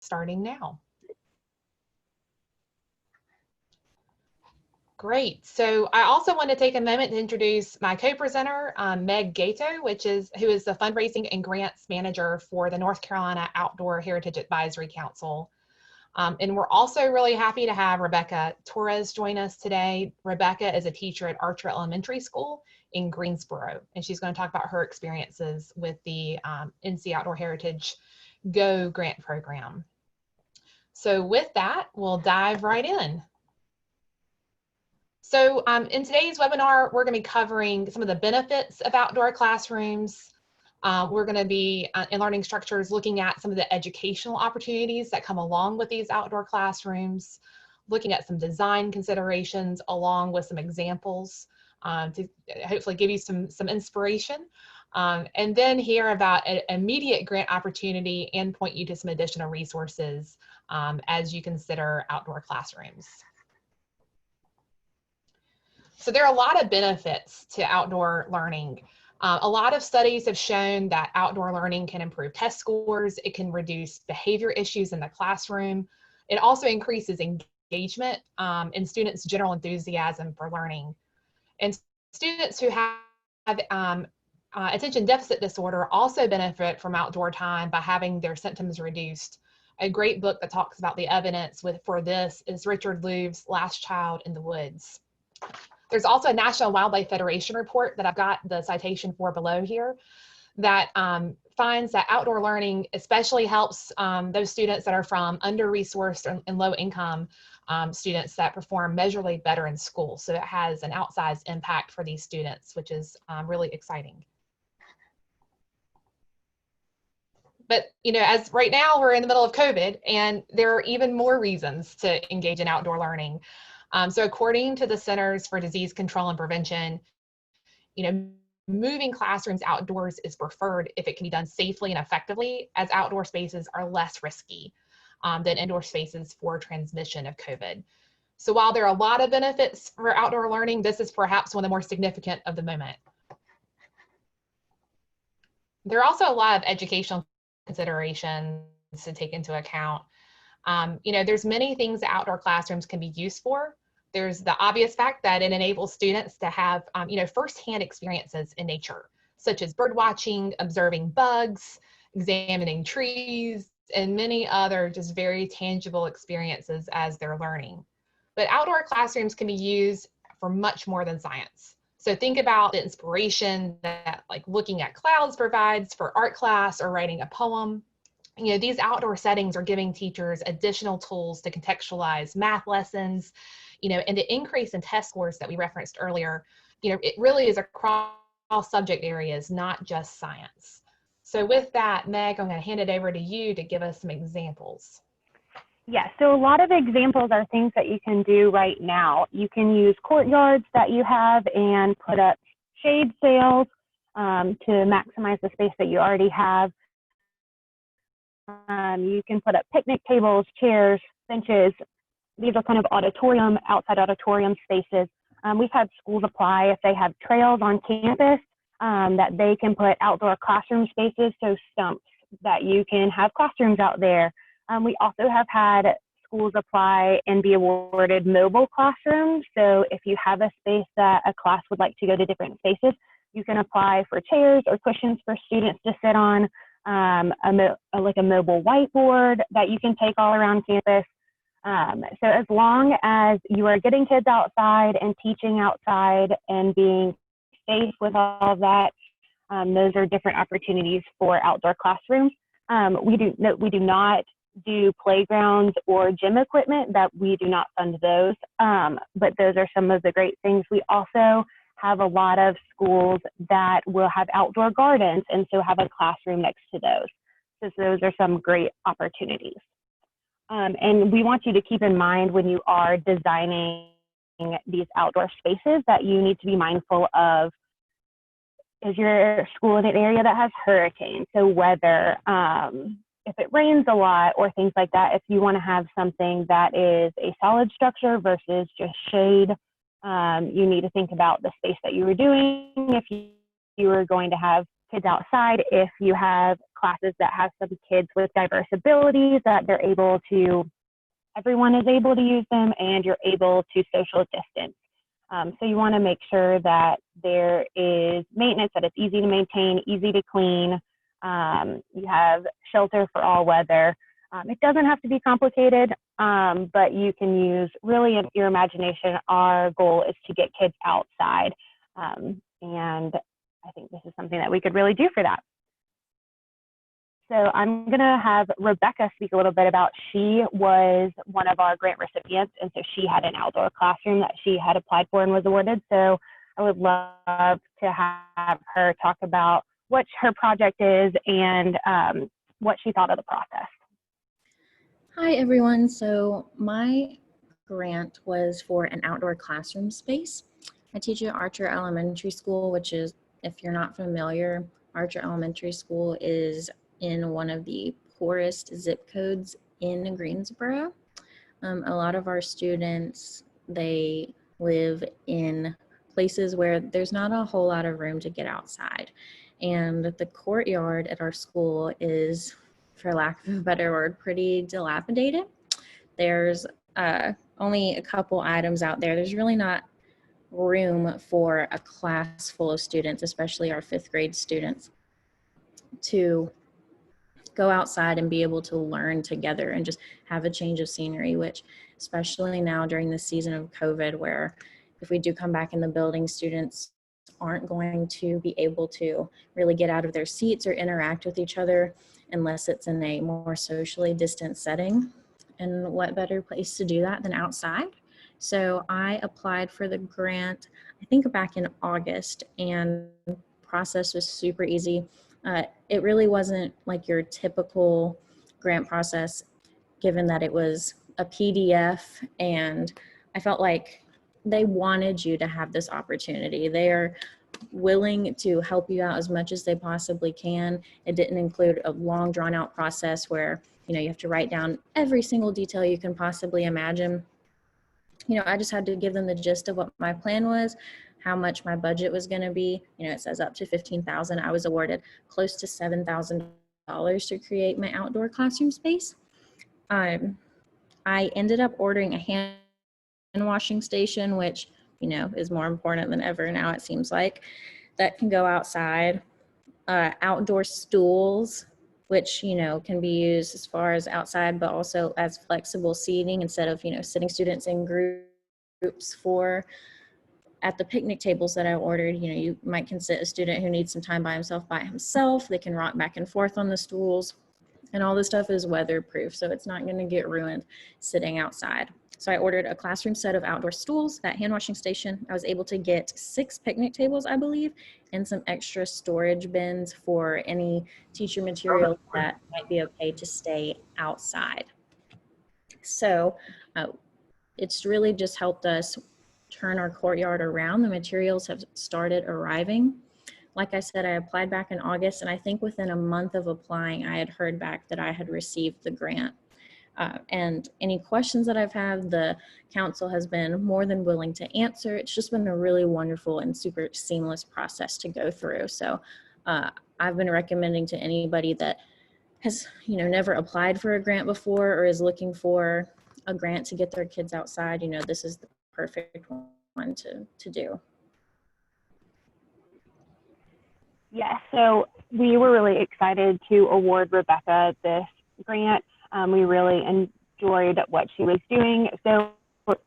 starting now. Great. So I also want to take a moment to introduce my co-presenter, Meg Gato, who is the fundraising and grants manager for the North Carolina Outdoor Heritage Advisory Council. And we're also really happy to have Rebecca Torres join us today. Rebecca is a teacher at Archer Elementary School in Greensboro, and she's going to talk about her experiences with the NC Outdoor Heritage Go grant program. So with that, we'll dive right in. So in today's webinar, we're going to be covering some of the benefits of outdoor classrooms. We're going to be in learning structures looking at some of the educational opportunities that come along with these outdoor classrooms, looking at some design considerations along with some examples to hopefully give you some inspiration, and then hear about an immediate grant opportunity and point you to some additional resources as you consider outdoor classrooms. So there are a lot of benefits to outdoor learning. A lot of studies have shown that outdoor learning can improve test scores, it can reduce behavior issues in the classroom, it also increases engagement and students' general enthusiasm for learning. And students who have attention deficit disorder also benefit from outdoor time by having their symptoms reduced. A great book that talks about the evidence for this is Richard Louve's Last Child in the Woods. There's also a National Wildlife Federation report that I've got the citation for below here that finds that outdoor learning especially helps those students that are from under-resourced and low-income students that perform measurably better in school. So it has an outsized impact for these students, which is really exciting. But as right now we're in the middle of COVID, and there are even more reasons to engage in outdoor learning. So according to the Centers for Disease Control and Prevention, moving classrooms outdoors is preferred if it can be done safely and effectively, as outdoor spaces are less risky than indoor spaces for transmission of COVID. So while there are a lot of benefits for outdoor learning, this is perhaps one of the more significant of the moment. There are also a lot of educational considerations to take into account. There's many things that outdoor classrooms can be used for. There's the obvious fact that it enables students to have, firsthand experiences in nature, such as bird watching, observing bugs, examining trees, and many other just very tangible experiences as they're learning. But outdoor classrooms can be used for much more than science. So think about the inspiration that looking at clouds provides for art class or writing a poem. These outdoor settings are giving teachers additional tools to contextualize math lessons, and the increase in test scores that we referenced earlier, it really is across all subject areas, not just science. So with that, Meg, I'm going to hand it over to you to give us some examples. Yeah, so a lot of examples are things that you can do right now. You can use courtyards that you have and put up shade sails to maximize the space that you already have. You can put up picnic tables, chairs, benches. These are kind of outside auditorium spaces. We've had schools apply if they have trails on campus that they can put outdoor classroom spaces, so stumps that you can have classrooms out there. We also have had schools apply and be awarded mobile classrooms. So if you have a space that a class would like to go to different spaces, you can apply for chairs or cushions for students to sit on, like a mobile whiteboard that you can take all around campus. So as long as you are getting kids outside and teaching outside and being safe with all of that, those are different opportunities for outdoor classrooms. We do not do playgrounds or gym equipment, that we do not fund those, but those are some of the great things. We also have a lot of schools that will have outdoor gardens and so have a classroom next to those. So those are some great opportunities. And we want you to keep in mind when you are designing these outdoor spaces that you need to be mindful of, is your school in an area that has hurricanes, so weather, if it rains a lot or things like that. If you want to have something that is a solid structure versus just shade, you need to think about the space that you were doing. If you were going to have kids outside, if you have classes that have some kids with diverse abilities, that everyone is able to use them, and you're able to social distance. So you want to make sure that there is maintenance, that it's easy to maintain, easy to clean. You have shelter for all weather. It doesn't have to be complicated, but you can use really your imagination. Our goal is to get kids outside, and I think this is something that we could really do for that. So I'm going to have Rebecca speak a little bit about, she was one of our grant recipients, and so she had an outdoor classroom that she had applied for and was awarded. So I would love to have her talk about what her project is and what she thought of the process. Hi everyone, so my grant was for an outdoor classroom space. I teach at Archer Elementary School, which is, if you're not familiar, Archer Elementary School is in one of the poorest zip codes in Greensboro. A lot of our students, they live in places where there's not a whole lot of room to get outside. And the courtyard at our school is, for lack of a better word, pretty dilapidated. There's only a couple items out there. There's really not room for a class full of students, especially our 5th grade students, to go outside and be able to learn together and just have a change of scenery, which especially now during the season of COVID, where if we do come back in the building, students aren't going to be able to really get out of their seats or interact with each other unless it's in a more socially distant setting. And what better place to do that than outside? So I applied for the grant, I think back in August, and the process was super easy. It really wasn't like your typical grant process, given that it was a PDF, and I felt like they wanted you to have this opportunity. They are willing to help you out as much as they possibly can. It didn't include a long drawn out process where, you know, you have to write down every single detail you can possibly imagine. You know, I just had to give them the gist of what my plan was, how much my budget was going to be. You know, it says up to $15,000. I was awarded close to $7,000 to create my outdoor classroom space. I ended up ordering a hand washing station, which, you know, is more important than ever now, it seems like, that can go outside. Outdoor stools, which, you know, can be used as far as outside, but also as flexible seating instead of, you know, sitting students in groups for. At the picnic tables that I ordered, you know, you might can sit a student who needs some time by himself. They can rock back and forth on the stools, and all this stuff is weatherproof, so it's not going to get ruined sitting outside. So I ordered a classroom set of outdoor stools, that hand washing station. I was able to get 6 picnic tables, I believe, and some extra storage bins for any teacher material that might be okay to stay outside. So it's really just helped us turn our courtyard around. The materials have started arriving. Like I said, I applied back in August, and I think within a month of applying, I had heard back that I had received the grant. And any questions that I've had, the council has been more than willing to answer. It's just been a really wonderful and super seamless process to go through. So I've been recommending to anybody that has, you know, never applied for a grant before or is looking for a grant to get their kids outside, you know, this is the perfect one to do. Yeah, so we were really excited to award Rebecca this grant. We really enjoyed what she was doing. So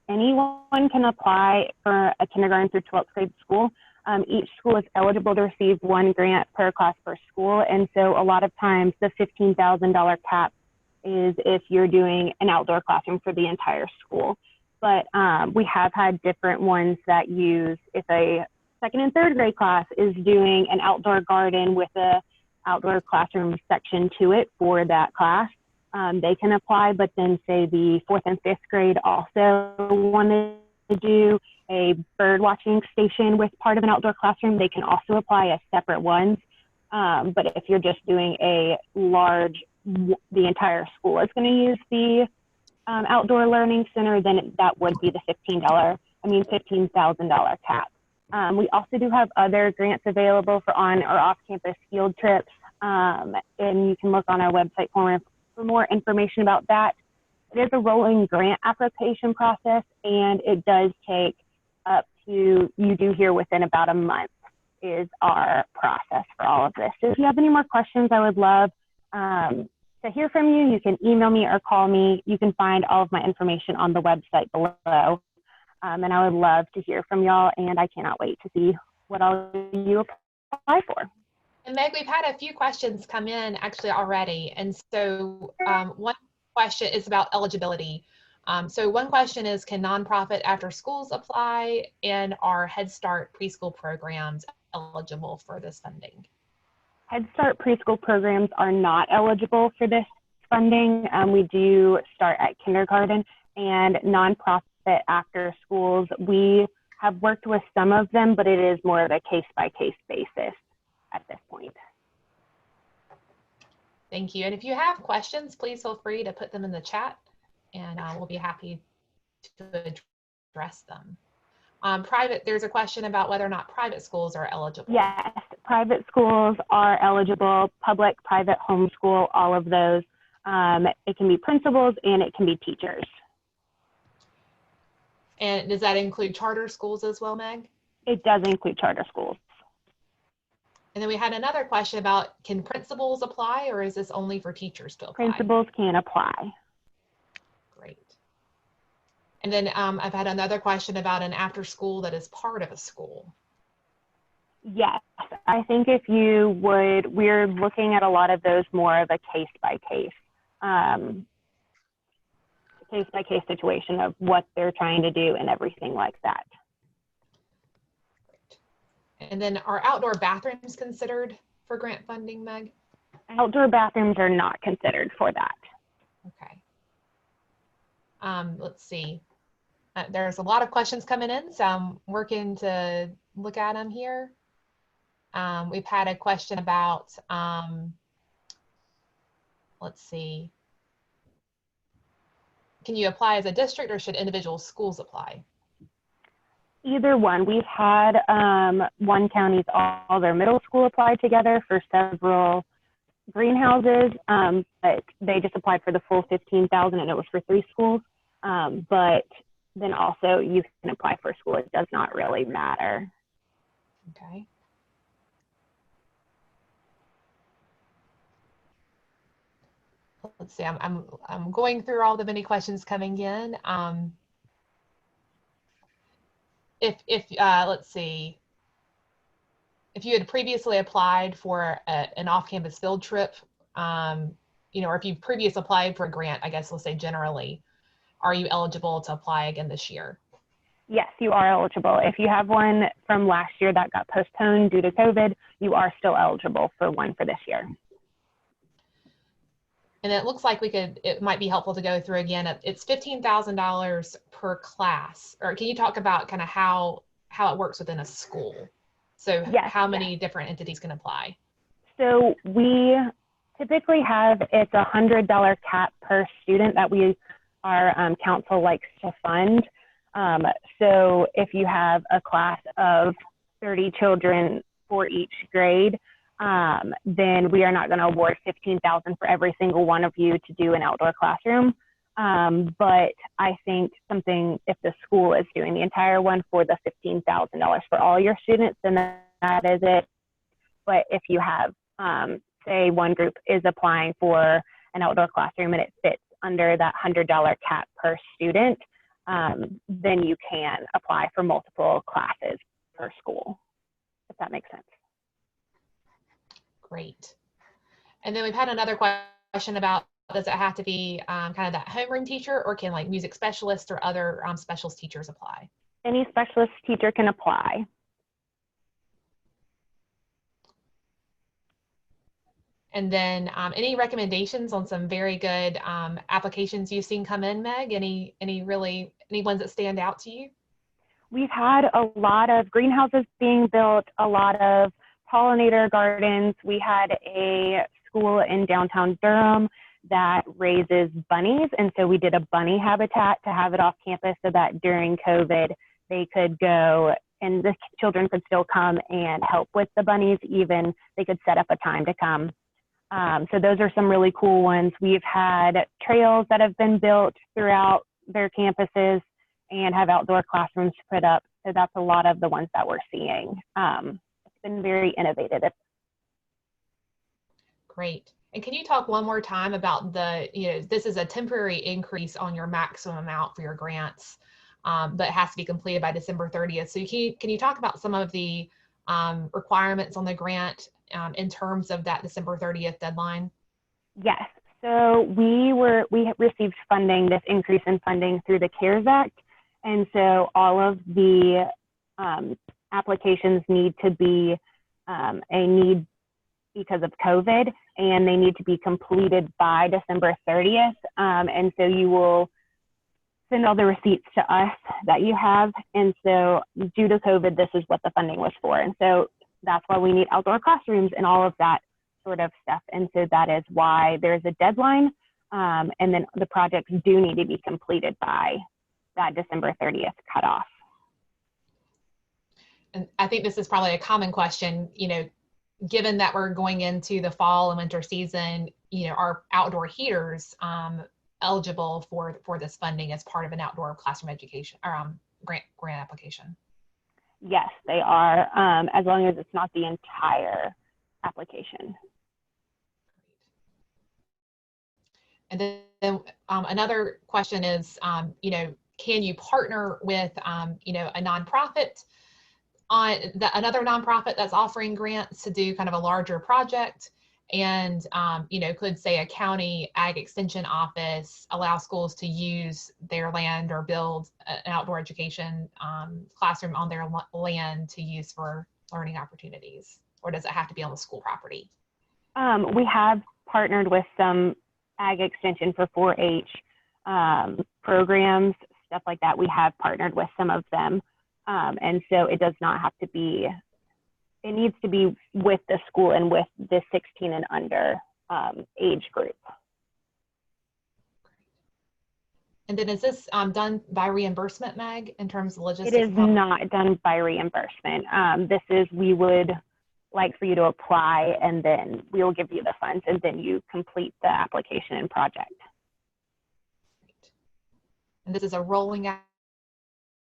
anyone can apply for a kindergarten through 12th grade school. Each school is eligible to receive 1 grant per class per school. And so a lot of times the $15,000 cap is if you're doing an outdoor classroom for the entire school. But we have had different ones that use, if a 2nd and 3rd grade class is doing an outdoor garden with a outdoor classroom section to it for that class, they can apply. But then say the 4th and 5th grade also wanted to do a bird watching station with part of an outdoor classroom, they can also apply as separate ones. But if you're just doing a large, the entire school is going to use the outdoor learning center, then that would be the $15,000 cap. We also do have other grants available for on or off campus field trips. and you can look on our website for more information about that. It is a rolling grant application process, and it does take up to, you do hear within about a month is our process for all of this. So if you have any more questions, I would love to hear from you. You can email me or call me. You can find all of my information on the website below. And I would love to hear from y'all, and I cannot wait to see what all you apply for. And Meg, we've had a few questions come in actually already. And so one question is about eligibility. So one question is, can nonprofit after schools apply, and are Head Start preschool programs eligible for this funding? Head Start preschool programs are not eligible for this funding. We do start at kindergarten, and nonprofit after schools, we have worked with some of them, but it is more of a case-by-case basis at this point. Thank you. And if you have questions, please feel free to put them in the chat, and we'll be happy to address them. There's a question about whether or not private schools are eligible. Yes, private schools are eligible, public, private, homeschool, all of those. It can be principals and it can be teachers. And does that include charter schools as well, Meg? It does include charter schools. And then we had another question about, can principals apply, or is this only for teachers to apply? Principals can apply. Great. And then I've had another question about an after school that is part of a school. Yes, I think if you would, we're looking at a lot of those more of a case-by-case situation of what they're trying to do and everything like that. And then are outdoor bathrooms considered for grant funding, Meg? Outdoor bathrooms are not considered for that. Okay. Let's see. There's a lot of questions coming in, so I'm working to look at them here. We've had a question about, let's see. Can you apply as a district, or should individual schools apply? Either one. We've had one county's all their middle school applied together for several greenhouses, but they just applied for the full 15,000, and it was for 3 schools. But then also you can apply for a school. It does not really matter. Okay. Let's see. I'm going through all the many questions coming in. Let's see, if you had previously applied for an off-campus field trip, you know, or if you've previously applied for a grant, I guess we'll say generally, are you eligible to apply again this year? Yes, you are eligible. If you have one from last year that got postponed due to COVID, you are still eligible for one for this year. And it looks like it might be helpful to go through again. It's $15,000 per class. Or can you talk about kind of how it works within a school? So yes, how many different entities can apply? So we typically have, it's $100 cap per student that our council likes to fund. So if you have a class of 30 children for each grade, then we are not going to award $15,000 for every single one of you to do an outdoor classroom. But I think if the school is doing the entire one for the $15,000 for all your students, then that is it. But if you have, say one group is applying for an outdoor classroom and it fits under that $100 cap per student, then you can apply for multiple classes per school, if that makes sense. Great. And then we've had another question about, does it have to be kind of that homeroom teacher, or can like music specialists or other specialist teachers apply? Any specialist teacher can apply. And then any recommendations on some very good applications you've seen come in, Meg? Any ones that stand out to you? We've had a lot of greenhouses being built, a lot of pollinator gardens. We had a school in downtown Durham that raises bunnies, and so we did a bunny habitat to have it off campus so that during COVID they could go and the children could still come and help with the bunnies. Even they could set up a time to come So those are some really cool ones. We've had trails that have been built throughout their campuses and have outdoor classrooms put up. So that's a lot of the ones that we're seeing. It's been very innovative. Great. And can you talk one more time about this is a temporary increase on your maximum amount for your grants, but it has to be completed by December 30th. So can you talk about some of the requirements on the grant in terms of that December 30th deadline? Yes. So we received funding, this increase in funding through the CARES Act. And so all of the applications need to be a need because of COVID, and they need to be completed by December 30th. And so you will send all the receipts to us that you have. And so due to COVID, this is what the funding was for. And so that's why we need outdoor classrooms and all of that sort of stuff. And so that is why there's a deadline. And then the projects do need to be completed by that December 30th cutoff. And I think this is probably a common question, given that we're going into the fall and winter season, are outdoor heaters eligible for this funding as part of an outdoor classroom education or grant application? Yes, they are, as long as it's not the entire application. And then another question is, can you partner with, a nonprofit another nonprofit that's offering grants to do kind of a larger project? And, could say a county ag extension office allow schools to use their land or build an outdoor education classroom on their land to use for learning opportunities? Or does it have to be on the school property? We have partnered with some ag extension for 4-H programs, stuff like that. We have partnered with some of them. And so it does not have to be, it needs to be with the school and with the 16 and under age group. And then is this done by reimbursement, Meg, in terms of logistics? It is not done by reimbursement. We would like for you to apply, and then we will give you the funds, and then you complete the application and project. Great. And this is a rolling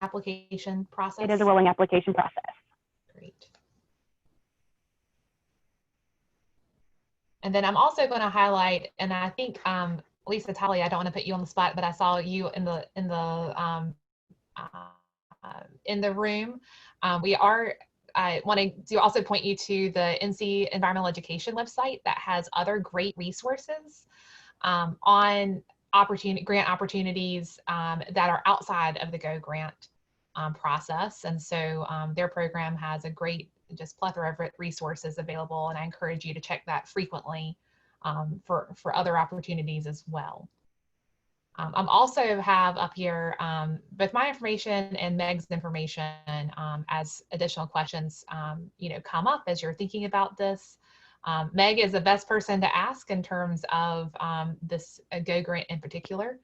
application process? It is a rolling application process. Great. And then I'm also going to highlight, and I think Lisa Talley, I don't want to put you on the spot, but I saw you in the room. I wanted to also point you to the NC Environmental Education website that has other great resources on grant opportunities that are outside of the Go Grant process. And so their program has a great just plethora of resources available, and I encourage you to check that frequently for other opportunities as well. I'm also have up here both my information and Meg's information as additional questions come up as you're thinking about this. Meg is the best person to ask in terms of this Go Grant in particular,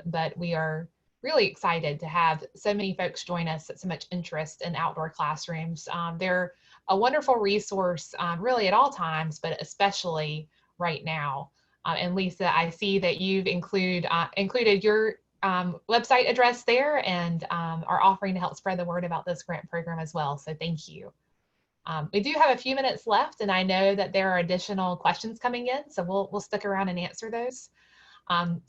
but we are really excited to have so many folks join us, so much interest in outdoor classrooms. They're a wonderful resource really at all times, but especially right now. And Lisa, I see that you've included your website address there and are offering to help spread the word about this grant program as well. So thank you. We do have a few minutes left, and I know that there are additional questions coming in, so we'll stick around and answer those.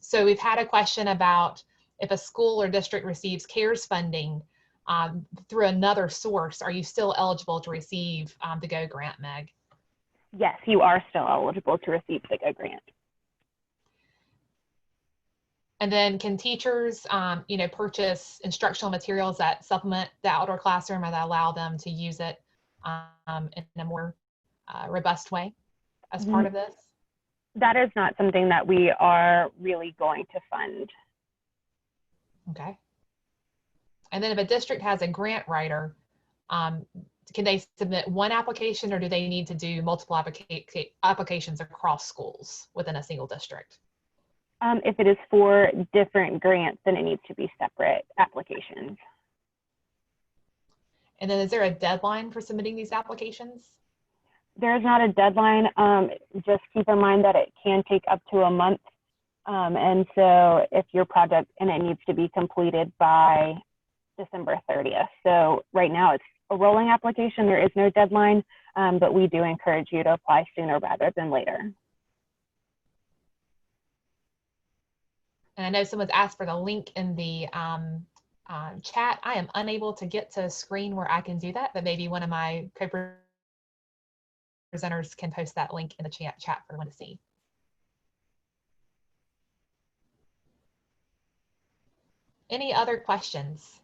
So we've had a question about if a school or district receives CARES funding through another source, are you still eligible to receive the Go Grant, Meg? Yes, you are still eligible to receive the Go Grant. And then can teachers, purchase instructional materials that supplement the outdoor classroom or that allow them to use it in a more robust way as part of this? That is not something that we are really going to fund. Okay. And then if a district has a grant writer, can they submit one application, or do they need to do multiple applications across schools within a single district? If it is for different grants, then it needs to be separate applications. And then is there a deadline for submitting these applications? There is not a deadline. Just keep in mind that it can take up to a month. And so if your project, and it needs to be completed by December 30th. So right now it's a rolling application. There is no deadline, but we do encourage you to apply sooner rather than later. And I know someone's asked for the link in the chat. I am unable to get to a screen where I can do that, but maybe one of my co-presenters can post that link in the chat for everyone to see. Any other questions?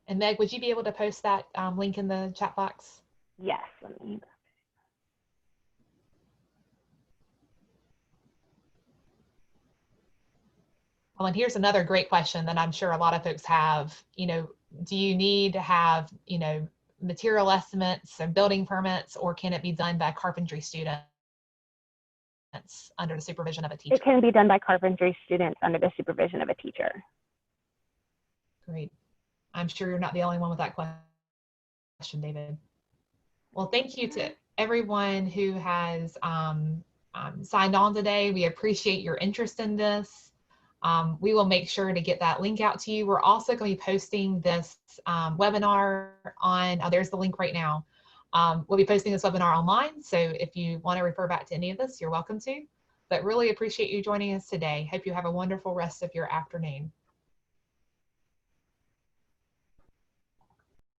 And Meg, would you be able to post that link in the chat box? Yes. Let me. Well, and here's another great question that I'm sure a lot of folks have. You know, do you need to have, you know, material estimates and building permits, or can it be done by carpentry students under the supervision of a teacher? It can be done by carpentry students under the supervision of a teacher. Great. I'm sure you're not the only one with that question, David. Well, thank you to everyone who has signed on today. We appreciate your interest in this. We will make sure to get that link out to you. We're also going to be posting this webinar on, there's the link right now. We'll be posting this webinar online, so if you want to refer back to any of this, you're welcome to. But really appreciate you joining us today. Hope you have a wonderful rest of your afternoon.